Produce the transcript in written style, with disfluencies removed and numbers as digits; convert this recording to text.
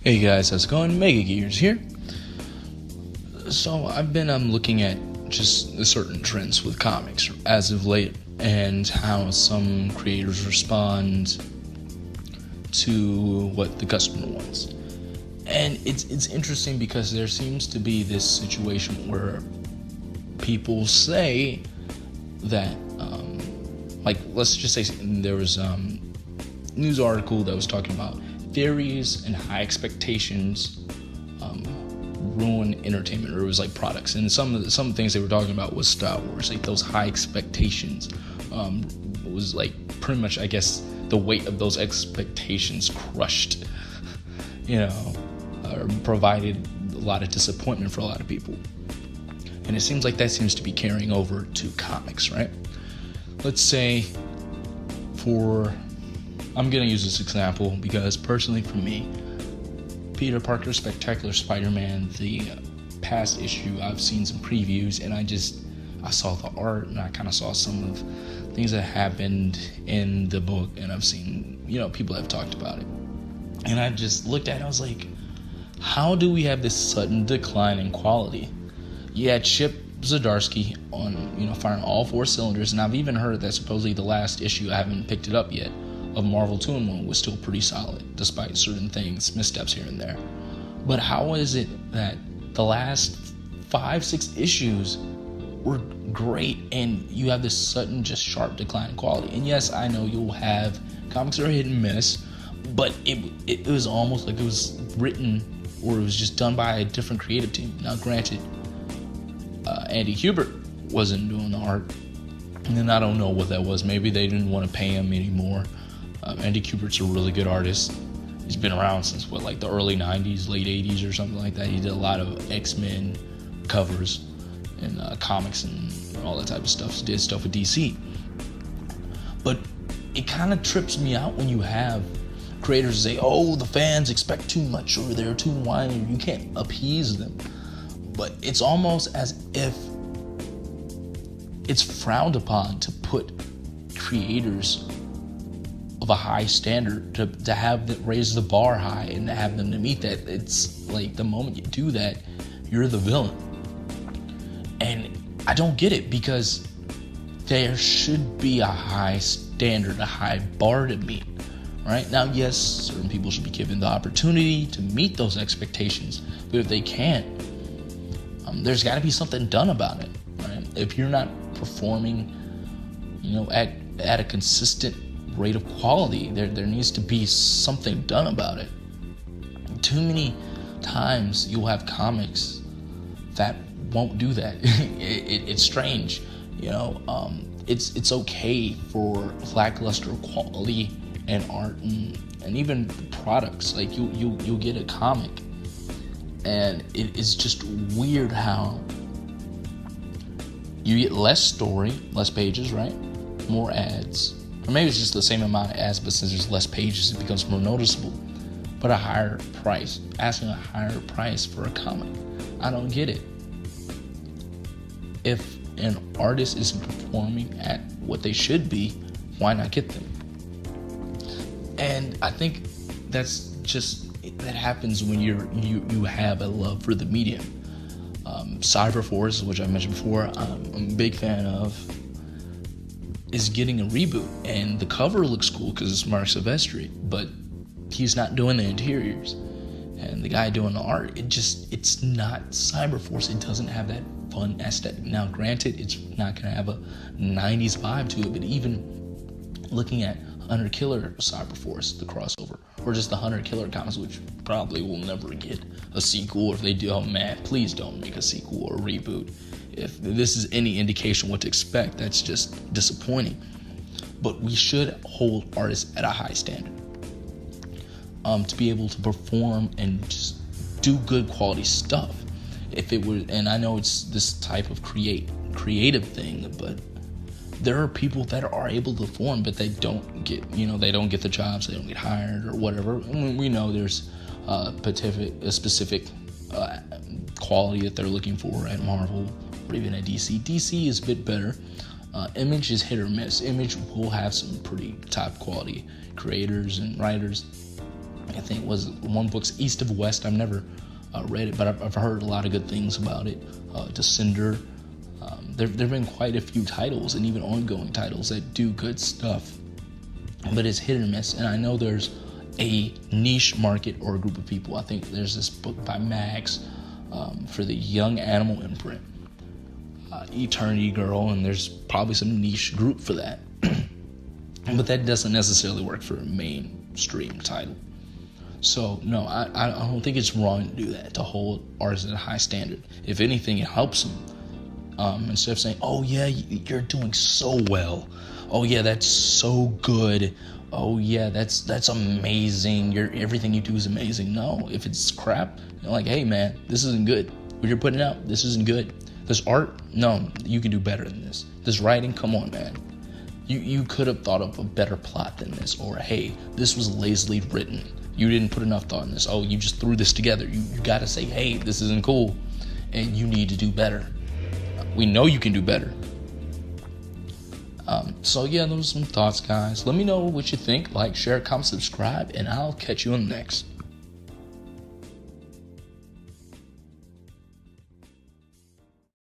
Hey guys, how's it going? Mega Gears here. So I've been looking at just certain trends with comics as of late and how some creators respond to what the customer wants. And it's interesting because there seems to be this situation where people say that, like, let's just say there was a news article that was talking about theories and high expectations ruin entertainment, or it was like products. And some things they were talking about was Star Wars, like those high expectations was like pretty much, I guess, the weight of those expectations crushed, or provided a lot of disappointment for a lot of people. And it seems like that seems to be carrying over to comics, right? Let's say I'm going to use this example because personally for me, Peter Parker's Spectacular Spider-Man, the past issue, I've seen some previews and I saw the art and I kind of saw some of things that happened in the book, and I've seen, people have talked about it. And I just looked at it, I was like, how do we have this sudden decline in quality? You had Chip Zdarsky on, firing all four cylinders, and I've even heard that supposedly the last issue, I haven't picked it up yet, of Marvel 2-in-1 was still pretty solid, despite certain things, missteps here and there. But how is it that the last 5-6 issues were great, and you have this sudden, just sharp decline in quality? And yes, I know you'll have comics that are hit and miss, but it was almost like it was written, or it was just done by a different creative team. Now, granted, Andy Kubert wasn't doing the art, and then I don't know what that was. Maybe they didn't want to pay him anymore. Andy Kubert's a really good artist. He's been around since the early 90s, late 80s or something like that. He did a lot of X-Men covers and comics and all that type of stuff. He did stuff with DC. But it kind of trips me out when you have creators say, oh, the fans expect too much, or they're too whiny, or you can't appease them. But it's almost as if it's frowned upon to put creators of a high standard, to have that, raise the bar high and to have them to meet that. It's like the moment you do that, you're the villain. And I don't get it, because there should be a high standard, a high bar to meet. Right? Now, yes, certain people should be given the opportunity to meet those expectations, but if they can't, there's got to be something done about it. Right? If you're not performing, at a consistent rate of quality, there needs to be something done about it. Too many times you'll have comics that won't do that. It's strange, it's okay for lackluster quality and art and even products. Like you'll get a comic and it is just weird how you get less story, less pages, right? More ads. Or maybe it's just the same amount of ads, but since there's less pages, it becomes more noticeable. But a higher price, asking a higher price for a comic. I don't get it. If an artist isn't performing at what they should be, why not get them? And I think that happens when you have a love for the medium. Cyberforce, which I mentioned before, I'm a big fan of, is getting a reboot, and the cover looks cool because it's Mark Silvestri, but he's not doing the interiors, and the guy doing the art, it's not Cyberforce. It doesn't have that fun aesthetic. Now, granted, it's not going to have a 90s vibe to it, but even looking at Hunter Killer Cyberforce, the crossover, or just the Hunter Killer comics, which probably will never get a sequel. If they do, oh man, please don't make a sequel or a reboot. If this is any indication what to expect, that's just disappointing. But we should hold artists at a high standard, to be able to perform and just do good quality stuff. If it were, and I know it's this type of creative thing, but there are people that are able to perform, but they don't get, they don't get the jobs, they don't get hired or whatever. And we know there's a specific quality that they're looking for at Marvel, or even at DC. DC is a bit better. Image is hit or miss. Image will have some pretty top quality creators and writers, I think was one book's East of West. I've never read it, but I've heard a lot of good things about it. Descender. There have been quite a few titles and even ongoing titles that do good stuff, but it's hit or miss. And I know there's a niche market or a group of people. I think there's this book by Max for the young animal imprint, Eternity Girl, and there's probably some niche group for that. But that doesn't necessarily work for a mainstream title. So no, I don't think it's wrong to do that, to hold artists at a high standard. If anything, it helps them. Instead of saying, oh yeah, you're doing so well, oh yeah, that's so good, oh yeah, that's amazing, everything you do is amazing. No, if it's crap, you're like, hey man, this isn't good. What you're putting out, this isn't good. This art, no, you can do better than this. This writing, come on man, you could have thought of a better plot than this. Or hey, this was lazily written, you didn't put enough thought in this. Oh, you just threw this together. You gotta say, hey, this isn't cool, and you need to do better. We know you can do better. So yeah, those are some thoughts, guys. Let me know what you think. Like, share, comment, subscribe, and I'll catch you on the next.